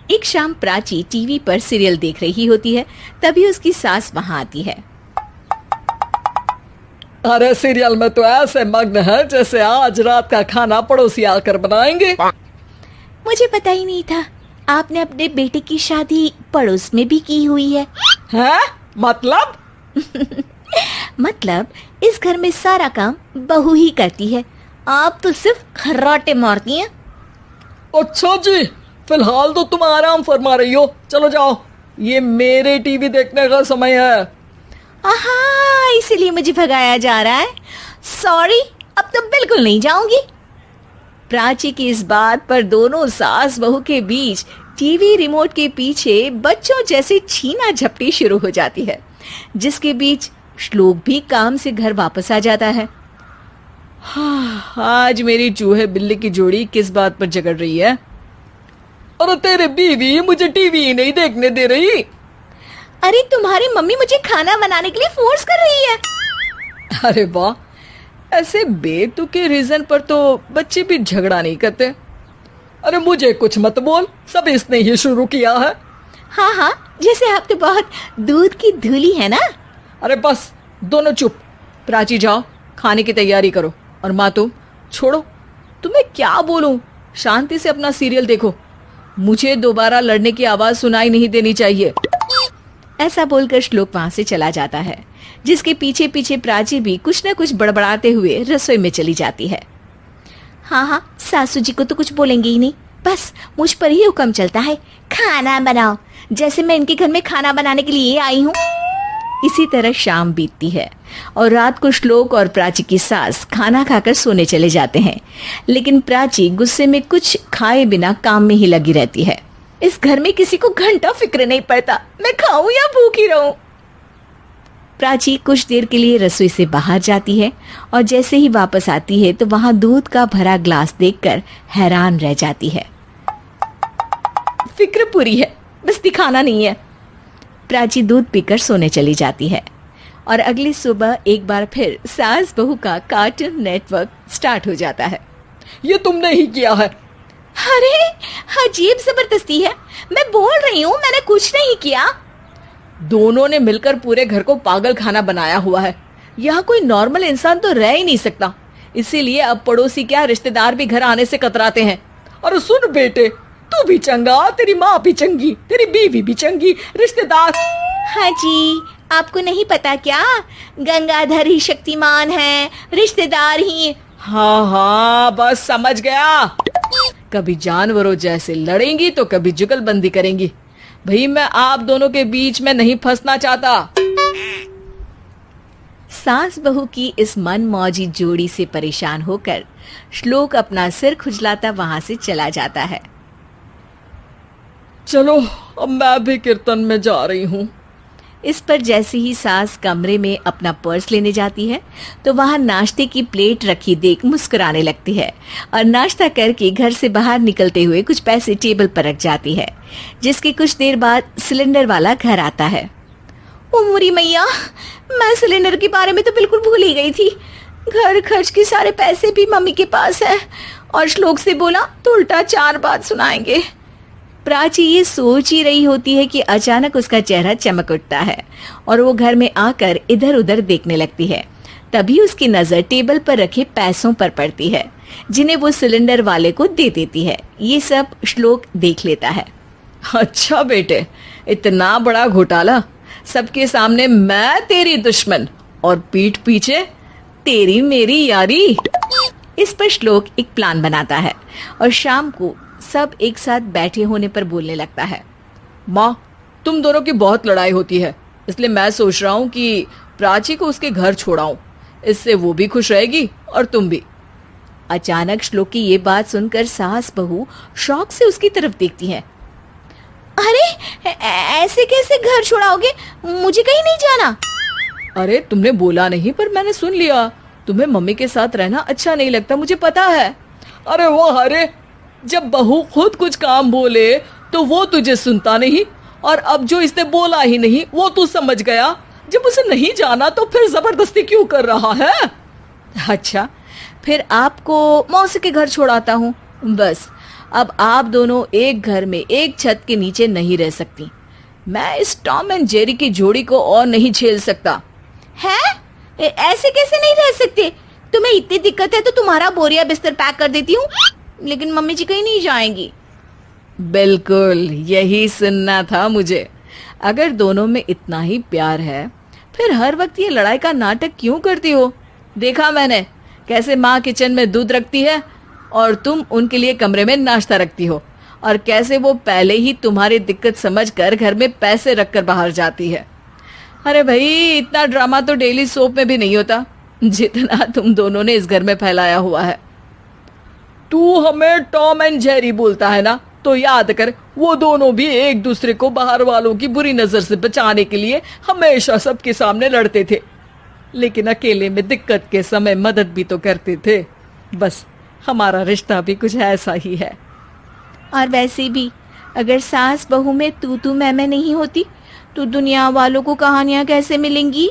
एक शाम प्राची टीवी पर सीरियल देख रही होती है। तभी उसकी सास वहां आती है। अरे सीरियल में तो ऐसे मग्न है जैसे आज रात का खाना पड़ोसी आकर बनाएंगे। मुझे पता ही नहीं था आपने अपने बेटे की शादी पड़ोस में भी की हुई है। हैं? मतलब? मतलब इस घर में सारा काम बहू ही करती है, आप तो सिर्फ खर्राटे मारती हैं। अच्छा जी, फिलहाल तो तुम आराम फरमा रही हो, चलो जाओ, ये मेरे टीवी देखने का समय है। आहा, इसीलिए मुझे भगाया जा रहा है। सॉरी, अब तो बिल्कुल नहीं जाऊंगी। प्राची की इस बात पर दोनों सास बहू के बीच टीवी रिमोट के पीछे बच्चों जैसे छीना झपटी शुरू हो जाती है, जिसके बीच श्लोक भी काम से घर वापस आ जाता है। आज मेरी चूहे बिल्ली की जोड़ी किस बात पर झगड़ रही है? अरे तेरे बीवी मुझे टीवी ही नहीं देखने दे रही। अरे तुम्हारी मम्मी मुझे खाना बनाने के लिए फोर्स कर रही है। अरे वाह, ऐसे बेतुके रीजन पर तो बच्चे भी झगड़ा नहीं करते। अरे मुझे कुछ मत बोल, सब इसने ही शुरू किया है। हाँ हाँ, जैसे आप तो बहुत दूध की धूली है ना। अरे बस, दोनों चुप। प्राची जाओ, खाने की तैयारी करो। और माँ तुम छोड़ो, तुम्हें क्या बोलूं, शांति से अपना सीरियल देखो, मुझे दोबारा लड़ने की आवाज सुनाई नहीं देनी चाहिए। ऐसा बोलकर श्लोक वहां से चला जाता है, जिसके पीछे पीछे प्राची भी कुछ न कुछ बड़बड़ाते हुए रसोई में चली जाती है। हाँ हाँ, सासू जी को तो कुछ बोलेंगे ही नहीं, बस मुझ पर ही हुक्म चलता है, खाना बनाओ, जैसे मैं इनके घर में खाना बनाने के लिए आई हूँ। इसी तरह शाम बीतती है और रात को श्लोक और प्राची की सास खाना खाकर सोने चले जाते हैं, लेकिन प्राची गुस्से में कुछ खाए बिना काम में ही लगी रहती है। इस घर में किसी को घंटा फिक्र नहीं पड़ता, मैं खाऊं या भूखी रहूं। प्राची कुछ देर के लिए रसोई से बाहर जाती है और जैसे ही वापस आती है तो वहां दूध का भरा ग्लास देखकर हैरान रह जाती है। फिक्र पूरी है, बस दिखाना नहीं है। प्राची दूध पीकर सोने चली जाती है और अगली सुबह एक बार फिर सास बहू का कार्टून नेटवर्क स्टार्ट हो जाता है। ये तुमने ही किया है। अरे अजीब जबरदस्ती है, मैं बोल रही हूँ मैंने कुछ नहीं किया। दोनों ने मिलकर पूरे घर को पागल खाना बनाया हुआ है। यहाँ कोई नॉर्मल इंसान तो रह ही नहीं सकता, इसीलिए अब पड़ोसी क्या रिश्तेदार भी घर आने से कतराते हैं। और सुन बेटे, तू भी चंगा, तेरी माँ भी चंगी, तेरी बीवी भी चंगी, रिश्तेदार। हाँ जी, आपको नहीं पता क्या, गंगाधर ही शक्तिमान है, रिश्तेदार ही। हाँ हाँ, बस समझ गया। कभी जानवरों जैसे लड़ेंगी तो कभी जुगलबंदी करेंगी। भाई मैं आप दोनों के बीच में नहीं फंसना चाहता। सास बहू की इस मन मौजी जोड़ी से परेशान होकर श्लोक अपना सिर खुजलाता वहां से चला जाता है। चलो अब मैं भी कीर्तन में जा रही हूँ। इस पर जैसे ही सास कमरे में अपना पर्स लेने जाती है तो वहां नाश्ते की प्लेट रखी देख मुस्कुराने लगती है और नाश्ता करके घर से बाहर निकलते हुए कुछ पैसे टेबल पर रख जाती है, जिसके कुछ देर बाद सिलेंडर वाला घर आता है। ओ मोरी मैया, मैं सिलेंडर के बारे में तो बिल्कुल भूल ही गई थी। घर खर्च के सारे पैसे भी मम्मी के पास है और श्लोक से बोला तो उल्टा 4 बात सुनाएंगे। प्राची ये सोच ही रही होती है कि अचानक उसका चेहरा चमक उठता है और वो घर में आकर इधर उधर देखने लगती है। तभी उसकी नजर टेबल पर रखे पैसों पर पड़ती है, जिन्हें वो सिलेंडर वाले को दे देती है। ये सब श्लोक देख लेता है। अच्छा बेटे, इतना बड़ा घोटाला, सबके सामने मैं तेरी दुश्मन और पीठ पीछे तेरी मेरी यारी। इस पर श्लोक एक प्लान बनाता है और शाम को सब एक साथ बैठे होने पर बोलने लगता है। माँ, तुम दोनों की बहुत लड़ाई होती है, इसलिए मैं सोच रहा हूँ कि प्राची को उसके घर छोड़ाऊं, इससे वो भी खुश रहेगी और तुम भी। अचानक श्लोक की ये बात सुनकर सास बहू शौक से उसकी तरफ देखती हैं। अरे ऐसे कैसे घर छोड़ाओगे, मुझे कहीं नहीं जाना। अरे तुमने बोला नहीं पर मैंने सुन लिया, तुम्हें मम्मी के साथ रहना अच्छा नहीं लगता, मुझे पता है। अरे वो, अरे जब बहू खुद कुछ काम बोले तो वो तुझे सुनता नहीं, और अब जो इसने बोला ही नहीं वो तू समझ गया। जब उसे नहीं जाना तो फिर जबरदस्ती क्यों कर रहा है? अच्छा, फिर आपको मौसी के घर छोड़ाता हूँ, बस अब आप दोनों एक घर में एक छत के नीचे नहीं रह सकती। मैं इस टॉम एंड जेरी की जोड़ी को और नहीं झेल सकता। है? ऐसे कैसे नहीं रह सकते? तुम्हें इतनी दिक्कत है तो तुम्हारा बोरिया बिस्तर पैक कर देती हूँ, लेकिन मम्मी जी कहीं नहीं जाएंगी। बिल्कुल यही सुनना था मुझे। अगर दोनों में इतना ही प्यार है फिर हर वक्त ये लड़ाई का नाटक क्यों करती हो? देखा मैंने कैसे माँ किचन में दूध रखती है और तुम उनके लिए कमरे में नाश्ता रखती हो, और कैसे वो पहले ही तुम्हारी दिक्कत समझकर घर में पैसे रखकर बाहर जाती है। अरे भाई, इतना ड्रामा तो डेली सोप में भी नहीं होता जितना तुम दोनों ने इस घर में फैलाया हुआ है। तू हमें टॉम एंड जेरी बोलता है ना, तो याद कर वो दोनों भी एक दूसरे को बाहर वालों की बुरी नजर से बचाने के लिए हमेशा सबके सामने लड़ते थे, लेकिन अकेले में दिक्कत के समय मदद भी तो करते थे। बस हमारा रिश्ता भी कुछ ऐसा ही है। और वैसे भी अगर सास बहू में तू मैं नहीं होती तो दुनिया वालों को कहानियां कैसे मिलेंगी?